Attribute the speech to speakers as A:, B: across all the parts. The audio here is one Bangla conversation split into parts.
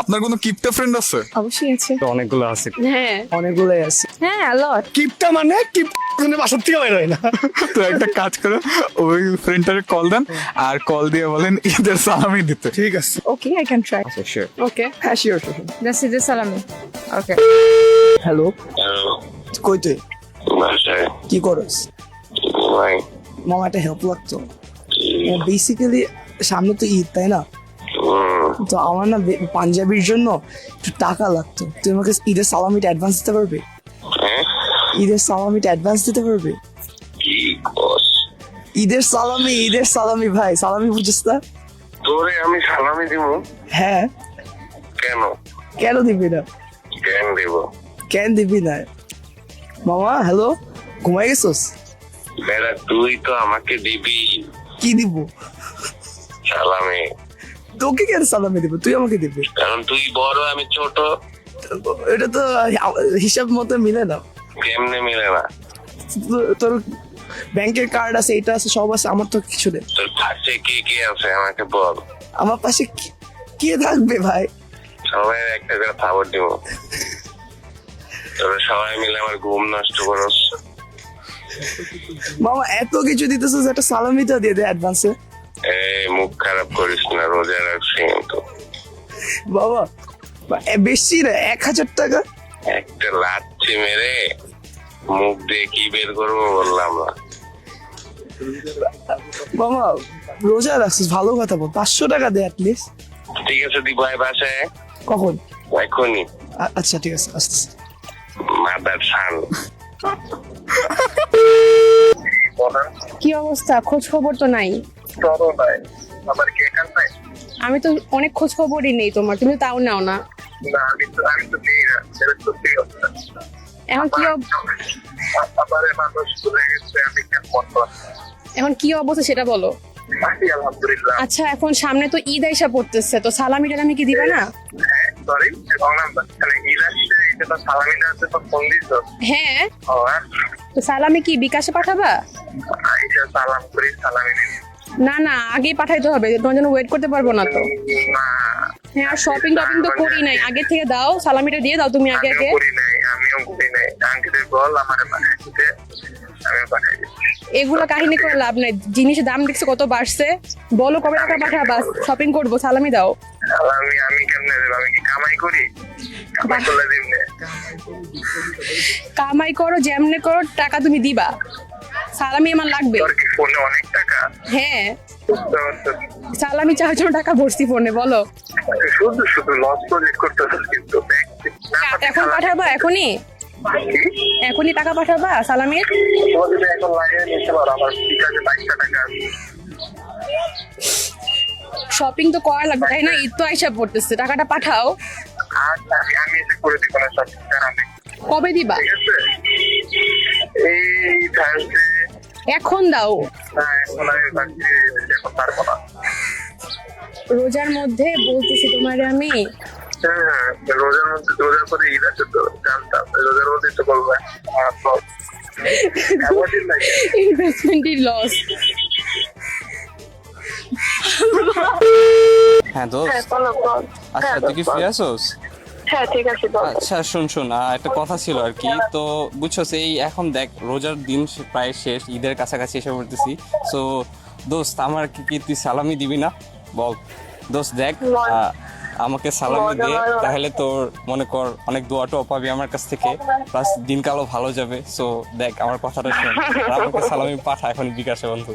A: আপনার কোনো কিপটা ফ্রেন্ড আছে?
B: অবশ্যই আছে।
A: অনেকগুলো আছে।
B: হ্যাঁ
C: অনেকগুলোই আছে।
B: হ্যাঁ লট।
C: কিপটা মানে বাসার থেকে বের হয় না।
A: তো একটা কাজ করে ওই ফ্রেন্ডটারে কল দেন আর কল দিয়ে বলেন ঈদের সালামি দিতে।
C: ঠিক আছে।
B: Okay I can try.
A: আচ্ছা শিওর।
B: ওকে
C: হ্যাঁ শিওর।
B: দিস ইজ সালামি। ওকে
C: হ্যালো, কই তুই?
D: বাসায়
C: কি করস?
D: ভাই
C: মামা একটা হেল্প লাগতো। বেসিক্যালি সামনে তো ঈদ, তাই না? তো আমার না পাঞ্জাবির জন্য একটু টাকা লাগতো। তুই আমাকে ঈদের সালামিটা অ্যাডভান্স দিতে পারবি?
D: হ্যাঁ
C: ঈদের সালামিটা অ্যাডভান্স দিতে পারবি?
D: কি কস
C: ঈদের সালামি ভাই, সালামি বুঝিস না?
D: তোরে আমি সালামি দিব?
C: হ্যাঁ।
D: কেন
C: কেন দিবি না?
D: কেন দিব?
C: কেন দিবি না? মামা হ্যালো, ঘুমাই গেছোস?
D: বেটা তুই তো আমাকে দিবি
C: কি দিব?
D: সালামি,
C: তোকে কেন সালামি দিব? তুই আমাকে দিবি।
D: কারণ তুই বড় আমি ছোট।
C: এটা তো হিসাব মতো মিলে না।
D: কেমনে মিলে না?
C: তোর ব্যাংকের কার্ড আছে, এটা আছে, সব আছে, আমার তো কিছু নেই।
D: তোর পাশে কে কে আছে আমাকে বল।
C: আমার পাশে কে থাকবে ভাই?
D: সবাই একটা করে খাবার দিব। তোরা সবাই মিলে আমার ঘুম নষ্ট করস।
C: মামা এত কিছু দিতেছিস, একটা সালামিটা দিয়ে দে অ্যাডভান্সে।
D: এই মুখ খারাপ করিস না, রোজা রাখছি কিন্তু।
C: বাবা বেশি না, 1,000 টাকা।
D: একটা লাচ্ছি মেরে মুখ দিয়ে কি বের করবো বললাম না।
C: মামা রোজা রাখছিস, ভালো কথা বল, 500 টাকা দে অ্যাটলিস্ট।
D: ঠিক আছে তুই ভাই বাসায়
C: কখন?
D: এখনই।
C: আচ্ছা ঠিক আছে, আসতেছি।
D: মাদার সান।
B: কি অবস্থা? খোঁজ খবর তো নাই।
D: আমার কি এখান নাই?
B: আমি তো অনেক খোঁজ খবরই নেই তোমার, তুমি তাও নাও না।
D: না আমি তো নেই না, সেটা সত্যি কথা।
B: এখন কি
D: আমারে মানুষ ভুলে গেছে, আমি কেন বলবো?
B: এখন কি অবস্থা সেটা বলো।
D: আছি আলহামদুলিল্লাহ।
B: আচ্ছা এখন সামনে তো ঈদ আইসা পড়তেছে, তো সালামি টালামি কি দিবা না?
D: সরি বললাম না, মানে ঈদ আসছে, এটা তো সালামি না আছে তো ফোন দিছ।
B: হ্যাঁ
D: ও
B: তো সালামি কি বিকাশে পাঠাবা?
D: আইসা সালাম করি, সালামি দিন।
B: না না আগেই পাঠাইতে হবে, তোমার জন্য ওয়েট করতে পারবো না তো।
D: না
B: হ্যাঁ আর শপিং টপিং তো করি নাই, আগে থেকে দাও, সালামিটা দিয়ে দাও তুমি আগে আগে।
D: আমিও করি নাই। আঙ্কেলের বল আমার পাঠিয়ে দিতে, আমিও পাঠিয়ে দিচ্ছি।
B: এগুলো কাহিনী করে লাভ নাই, জিনিসের দাম দেখছো কত বাড়ছে। বলো কবে টাকা পাঠাবা, শপিং করবো, সালামি দাও।
D: আমি কেমনে দেব? আমি কি কামাই করি? কামাই করলে দিবনে?
B: কামাই করো যেমনে করো, টাকা তুমি দিবা, সালামি আমার লাগবে।
D: তোর কি ফোনে অনেক টাকা?
B: হ্যাঁ সালামি চাওয়ার জন্য টাকা ভরছি ফোনে, বলো।
D: শুধু শুধু লস প্রজেক্ট করতেছিস কিন্তু।
B: এখন পাঠাবা? এখনই টাকা পাঠাবা সালামির?
D: তোমার যদি এখন লাগিয়ে নিতে পারো, আমার বিকাশে 22 টাকা আছে।
B: শপিং তো করা লাগবে তাই না, ঈদ তো আইসা পড়তেছে, টাকাটা পাঠাও।
D: আচ্ছা আমি এসে করে দিব না, সব কারণে।
B: কবে দিবা?
D: ঠিক আছে এই থার্সডে।
B: এখন দাও।
D: না এখন আমি ভাবছি এখন পারবো না।
B: রোজার মধ্যে বলতেছি তোমারে আমি।
D: হ্যাঁ রোজার মধ্যে, রোজার পরে ঈদ আছে তো, জানতাম রোজার মধ্যে তো বলবে
B: ইনভেস্টমেন্টই লস।
E: হ্যাঁ দোস্ত, আচ্ছা তুই কি ফ্রি আছোস?
F: হ্যাঁ ঠিক আছে বল।
E: আচ্ছা শোন একটা কথা ছিল আর কি, তো বুঝছস এই এখন দেখ রোজার দিন প্রায় শেষ, ঈদের কাছাকাছি এসে পড়তেছি। সো দোস্ত আমার কি তুই সালামি দিবি না বল? দোস্ত দেখ আমাকে সালামি দে, তাহলে তোর মনে কর অনেক দোয়া টোয়া পাবি আমার কাছ থেকে, প্লাস দিনকালও ভালো যাবে। সো দেখ আমার কথাটা শোন, আর আমাকে সালামি পাঠা এখন বিকাশে বন্ধু।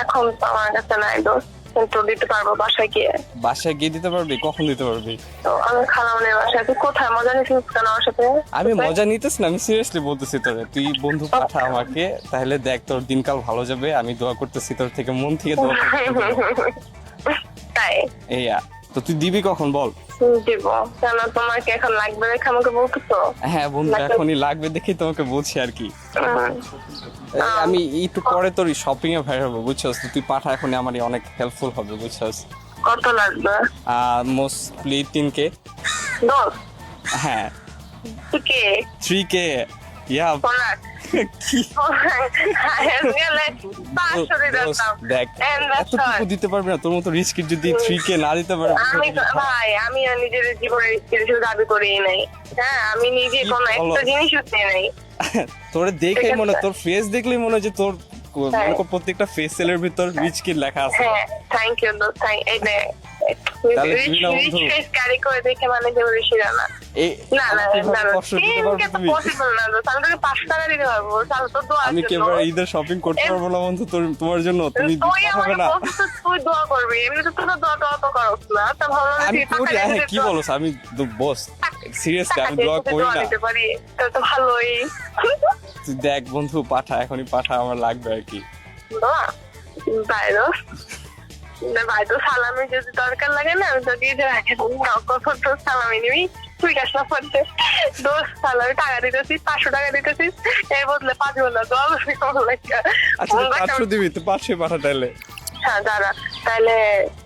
F: এখন তো আমার কাছে নাই দোস্ত, কিন্তু দিতে পারবো বাসায় গিয়ে।
E: বাসায় গিয়ে দিতে পারবি? কখন দিতে পারবি?
F: তো আমি খালামনের বাসায়। তুই কোথায় মজা নিছিস কেন আমার সাথে?
E: আমি মজা নিতেছ না, আমি সিরিয়াসলি বলতেছি তোরে, তুই বন্ধু পাঠা আমাকে, তাহলে দেখ তোর দিনকাল ভালো যাবে। আমি দোয়া করতেছি তোর থেকে, মন থেকে দোয়া করতেছি।
F: তাই
E: এই তো তুই দিবি কখন বল?
F: দিব কেন? তোমার কি এখন লাগবে দেখে আমাকে বলতেছো?
E: হ্যাঁ বন্ধু এখনই লাগবে দেখি তোমাকে বলছি আর কি। আমি একটু পরে তোর শপিং এ ভাই হবো বুঝছস, তুই পাঠা এখনই আমার অনেক হেল্পফুল হবে বুঝছস।
F: কত লাগবে?
E: Mostly 3K।
F: দোস্ত
E: হ্যাঁ
F: তুই কে?
E: 3K। ইয়া
F: গেলে 500 দিতাম।
E: দেখ
F: And that's
E: এতটুকু
F: all.
E: দিতে পারবি না, তোর মতো রিচ কিড যদি 3K না দিতে পারে
F: ভাই আমি নিজের জীবনের কিছু দাবি করি নাই। হ্যাঁ আমি নিজে
E: কি
F: কোনো
E: বলো?
F: একটা জিনিসও চাই নাই।
E: তোরে দেখলেই
F: ঠিক
E: মনে,
F: আছে।
E: তোর ফেস দেখলেই মনে হয় যে তোর মনে কর প্রত্যেকটা ফেসেলের ভিতর রিচ কিড লেখা আছে।
F: হ্যাঁ থ্যাংক ইউ দোস্ত, এই যে
E: তাহলে তুমি না বন্ধু?
F: ক্যারি করে দেখে মানে যে বেশি না।
E: এই
F: না না
E: আমাকে
F: না
E: এভাবে কষ্ট দিতে পারবে তুমি?
F: পসিবল না দোস্ত, আমি তোকে 5 টাকা দিতে পারবো, তাহলে তো দোয়া
E: আমি কি এবার ঈদের শপিং করতে পারবো না বন্ধু তোমার জন্য? তুমি
F: তুই
E: পাঠাবে
F: আমাকে
E: না?
F: বলছিস তুই দোয়া করবি, এমনি তো তুই দোয়া তো করছ না, তা ভাবলাম
E: আমি
F: যে
E: করি, হ্যাঁ কি বলো, আমি বস সিরিয়াসলি আমি দোয়া করি না।
F: দিতে পারি তো ভালোই।
E: তুই দেখ বন্ধু, পাঠা, এখনই পাঠা, আমার লাগবে আর কি।
F: দোয়া বাই দোস্ত, না ভাই তো সালামি যদি দরকার লাগে না আমি তো দিয়ে রাখে কখন তো সালামি নিবি, তুই কাজ না করতে দোস্ত সালামি টাকা দিতেছিস, 500 টাকা দিতেছিস, এর বদলে 5 ঘন্টা দোয়া কেমন লাগে?
E: আচ্ছা 500 দিবি তো, 500 পাঠা তাহলে।
F: হ্যাঁ দাঁড়া তাহলে,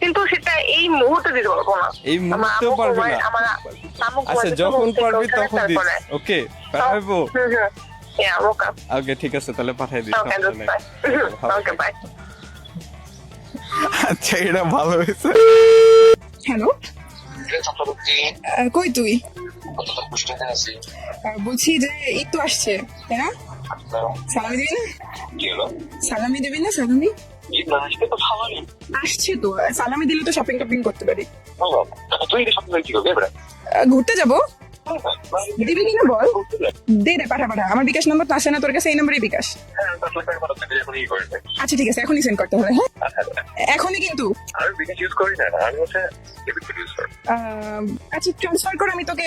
F: কিন্তু সেটা এই মুহূর্তে দিতে পারবো না।
E: এই মুহূর্তেও পারবি না?
F: আমার আম্মু
E: আচ্ছা
F: ঘুমাচ্ছে,
E: যখন
F: ঘুম থেকে
E: পারবি
F: ওঠার
E: তখন দিস,
F: তারপরে।
E: ওকে পাঠাবো।
F: Yeah, ওকে
E: ওকে ঠিক আছে, তাহলে পাঠিয়ে দিস।
F: ওকে দোস্ত বাই। Okay bye.
A: আচ্ছা এটা ভালো হয়েছে।
B: হ্যালো, কই তুই? বলছি যে ঈদ তো আসছে, তাই না? সালামি দিবি না? সালামি দিবি না? সালামি আসছে তো, সালামি দিলে তো শপিং টপিং করতে পারি। ঘুরতে যাবো, দিবি কিনা বল? দে দে, পাঠা পাঠা। আমার বিকাশ নম্বর তো আসে না তোর কাছে, এই নম্বরে বিকাশ। আচ্ছা ঠিক আছে, এখনই সেন্ড করতে হবে। হ্যাঁ এখনই কিন্তু। আচ্ছা ট্রান্সফার কর, আমি তোকে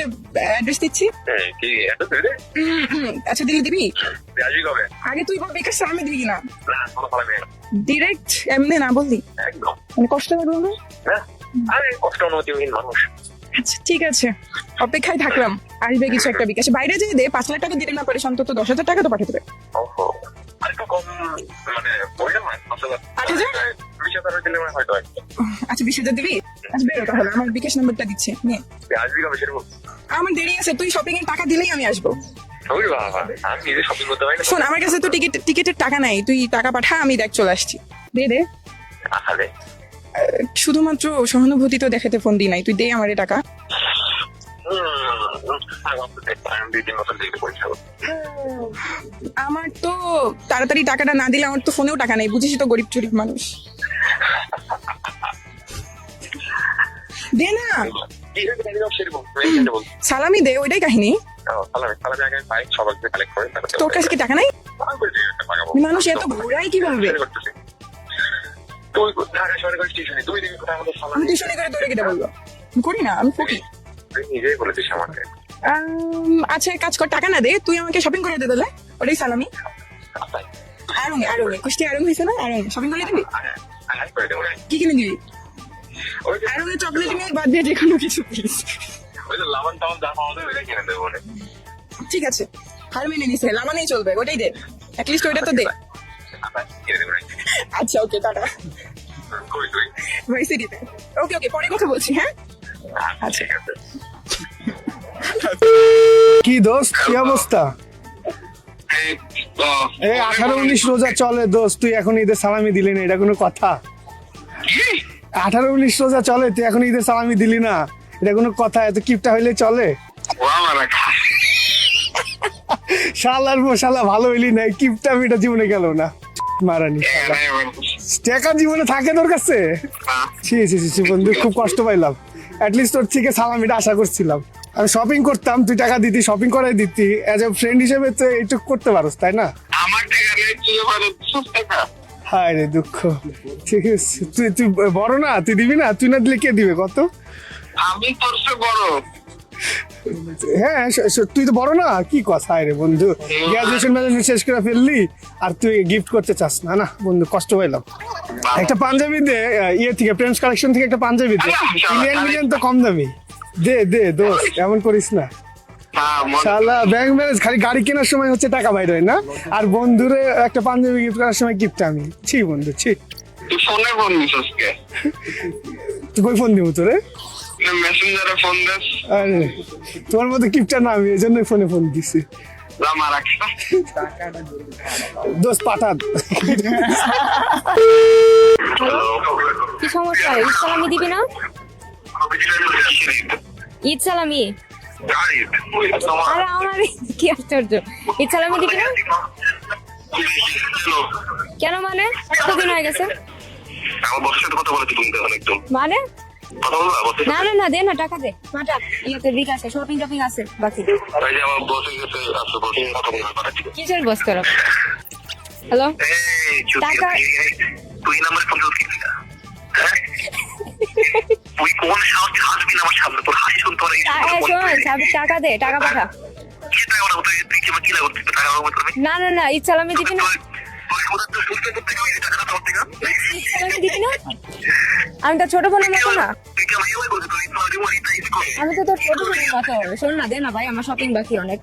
B: অ্যাড্রেস দিচ্ছি। আচ্ছা দিলে দিবি? আগে তুই বল বিকাশ সালামি দিবি কিনা। ডিরেক্ট এমনি না বললি মানে কষ্ট লাগলো না? আচ্ছা ঠিক আছে, অপেক্ষায় থাকলাম, আসবে কিছু একটা বিকাশে। বাইরে যেয়ে দে, 5 লাখ টাকা দিতে না পারিস অন্তত 10,000 টাকা তো পাঠাতে হবে। 8,000? আচ্ছা 20,000 দিবি? আচ্ছা বেরো তাহলে, আমার বিকাশ নাম্বারটা দিচ্ছে নে। আমার দেরি আছে, তুই শপিং এর টাকা দিলেই আমি আসবো। শোন, আমার কাছে তো টিকিটের টাকা নাই, তুই টাকা পাঠা, আমি দেখ চলে আসছি। দে দে, শুধুমাত্র সহানুভূতি তো দেখাতে ফোন দি নাই, তুই দে আমারে টাকা। আমার তো তাড়াতাড়ি টাকাটা না দিলে আমার তো ফোনেও টাকা নাই, বুঝিস তো গরিব চরিব মানুষ। দে না, সালামি দে, ওইটাই কাহিনী। তোর কাছে কি টাকা নাই? মানুষ এত ঘোরাই কিভাবে? আমি টিউশনি করে তোরে কেটে বলবো? করি না, আমি ফকি। আচ্ছা এক কাজ কর, টাকা না দে, তুই আমাকে শপিং করে দে তাহলে, ওটাই সালামি। আরঙে কুষ্টি আরং হয়েছে না, আরং শপিং করে দিবি? কি কিনে দিবি? আরঙে চকলেট নিয়ে বাদ দিয়ে যে কোনো কিছু প্লিজ। ঠিক আছে, হার মেনে নিছে, লামানেই চলবে, ওটাই দে, অ্যাটলিস্ট ওইটা তো দে। আচ্ছা ওকে, টাটা। ভার্সিটিতে। ওকে ওকে, পরে কথা বলছি। হ্যাঁ আচ্ছা।
G: কি দোস্ত, কি অবস্থা? এই 18-19 রোজা চলে দোস্ত, তুই এখন ঈদের সালামি দিলি না, এটা কোনো কথা? 18-19 রোজা চলে, তুই এখন ঈদের সালামি দিলি না, এটা কোনো কথা? এত কিপটা হইলে চলে? শালার শালা ভালো হইলি না, কিপটা আমি এটা জীবনে গেল না মারানি। টাকা জীবনে থাকে তোর কাছে? ছি ছি ছি বন্ধু, খুব কষ্ট পাইলাম। অ্যাটলিস্ট তোর থেকে সালামিটা আশা করছিলাম। আমি শপিং করতাম, তুই টাকা দিতি, শপিং করাই দিতি, অ্যাজ এ ফ্রেন্ড হিসেবে তো এইটুকু করতে পারোস, তাই না? হায় রে দুঃখ। ঠিক আছে, তুই বড় না, তুই দিবি না? তুই না দিলে কে দিবে কত?
D: আমি তোর চেয়ে বড়।
G: হ্যাঁ তুই তো বড় না, কি কথা? হায় রে বন্ধু, গ্রাজুয়েশন ম্যানেজমেন্ট শেষ করে ফেললি আর তুই গিফট করতে চাস না? না বন্ধু, কষ্ট পাইলাম। একটা পাঞ্জাবি দে, ইয়ে থেকে প্রেমস কালেকশন থেকে একটা পাঞ্জাবি দে, ইন্ডিয়ান তো কম দামি। দে দে দোস্ত, এমন করিস না। শালা ব্যাংক ব্যালেন্স, খালি গাড়ি কেনার সময় হচ্ছে টাকা বাইর হয় না, আর বন্ধুরে একটা পাঞ্জাবি গিফট করার সময় গিফট আমি। ছি বন্ধু ছি।
D: তুই ফোনে ফোন দিস আজকে?
G: তুই কই ফোন দিব তোরে?
D: মেসেঞ্জারে ফোন দিস?
G: আরে তোমার মতো কিপটা না আমি, এই জন্যই ফোনে ফোন দিছি।
D: রামা রাখি
G: দোস্ত পাঠান।
H: কি সমস্যা? ঈদ সালামি দিবি না? ঈদ সালামি? আরে আমার কি আশ্চর্য, ঈদ সালামি দিবি না কেন? মানে কতদিন হয়ে গেছে?
D: আমার বসের সাথে কথা বলেছি তুমি তখন একদম
H: মানে
D: কথা বললা বসের
H: না না না, দে না, টাকা দে, মাটা ইয়েতে বিকাশে শপিং টপিং আছে বাকি।
D: সাথে যে আমার বসে গেছে আসলে বসে কথা বলতে পারছি
H: কিসের বস তোর? হ্যালো,
D: এই
H: টাকা
D: তুই নাম্বার ফোন করছিস না তুই কোন সাহস হাসবি না আমার সামনে তোর হাসি শুনতে পারে
H: শোন সাবির, টাকা দে, টাকা পাঠা।
D: কি টাকা ওরা তুই কি কি লাগবে টাকা আমার করবি
H: না না না, ঈদ সালামি দিবি না?
D: তুই ওদের তো সুস্থ করতে গেলে টাকা দাও থেকে
H: ঈদ সালামি দিবি না? আমি তো ছোট বোনের মতো না,
D: তুই কি আমার ইয়ে করছিস তুই তোমার ওই তাই করে
H: আমি তো তোর ছোট বোনের মতো। শোন না, দে না ভাই, আমার শপিং বাকি অনেক।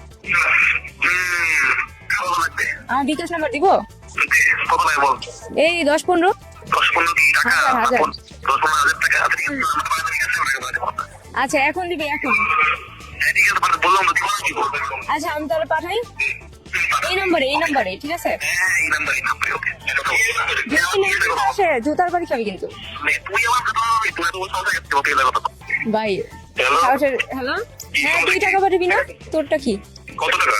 D: খাওয়া লাগবে
H: আমার বিকাশ নাম্বার দিব
D: কত লাগে বল
H: এই 10-15।
D: 10-15 কি টাকা
H: হাজার।
D: 10-15,000 টাকা হাতে নিয়ে
H: আচ্ছা এখন দিবি এখন?
D: ঠিক আছে বললাম তো কি বলবো
H: আচ্ছা আমি তাহলে পাঠাই এই নম্বরে, ঠিক আছে?
D: এই নাম্বারে ওকে
H: যদি নেগেটিভ আসে জুতার বাড়ি খাবি কিন্তু
D: তুই আমার কথা তুই তো বলছিস যে ওকে লাগা কথা
H: ভাই।
D: হ্যালো
H: হ্যালো, হ্যাঁ তুই টাকা পাঠাবি না? তোরটা কি?
D: কত টাকা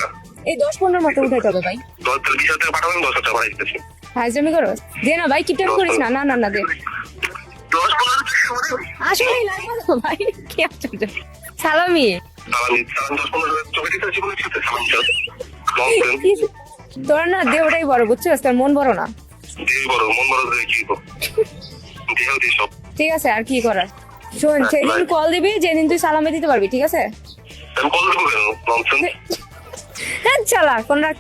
H: এই 10-15 মতো উঠাইতে হবে ভাই।
D: 10,000 টাকা পাঠাবেন 10,000 টাকা পাঠিয়ে দিচ্ছি
H: হাজরামি করো, দে না ভাই, কিপটামি করিস না। না না না, দে
D: 10-15
H: আসলে লাগবে না ভাই, কি আশ্চর্য। সালামি
D: সালাম 10-15 চোখে দিতে জীবনে ছিল সালাম
H: কি- তোর না দে, ওটাই বড়, বুঝছিস? তোর মন বড় না।
D: দেই বড় মন বড় দিয়ে কি গো দেও দি সব
H: ঠিক আছে, আর কি করার। শোন, সেদিন কল দিবি যেদিন তুই সালামি দিতে পারবি, ঠিক আছে?
D: আমি কল দেবো কেন ননসেন্স
H: হ্যাঁ চালা কোন রাখ।